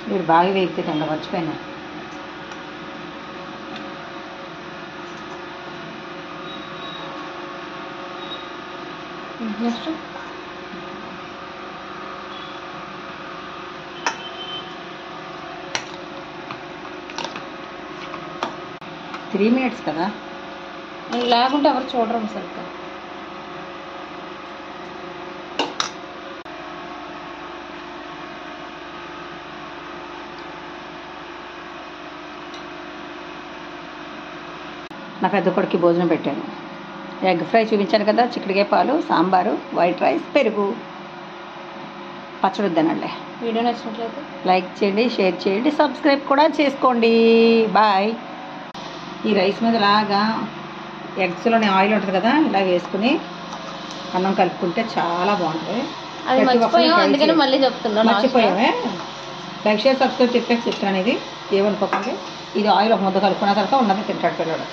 వీడు బాగా వేగుతుందండి, మర్చిపోయినా. నెక్స్ట్ 3 minutes కదా, లేకుంటే ఎవరు చూడరు సరిగ్గా. నా పెద్ద కొడుకు భోజనం పెట్టాను. ఎగ్ ఫ్రై చూపించాను కదా, చిక్కుడుకాయ పాలు, సాంబారు, వైట్ రైస్, పెరుగు, పచ్చడి వద్దనండి. వీడియో నచ్చినట్లయితే లైక్ చేయండి, షేర్ చేయండి, సబ్స్క్రైబ్ కూడా చేసుకోండి. బాయ్. ఈ రైస్ మీద ఇలాగా ఎగ్స్లోని ఆయిల్ ఉంటుంది కదా, ఇలా వేసుకుని అన్నం కలుపుకుంటే చాలా బాగుంటుంది. అది మర్చిపోయాం, అందుకని మళ్ళీ చెప్తున్నాను. మర్చిపోయామే. లైక్, షేర్, సబ్స్క్రైబ్ చెప్పాను ఇది ఏమనుకోకండి. ఇది ఆయిల్ ఒక ముద్ద కలుపుకున్న తర్వాత ఉన్నది తింటాడు పిల్లడు.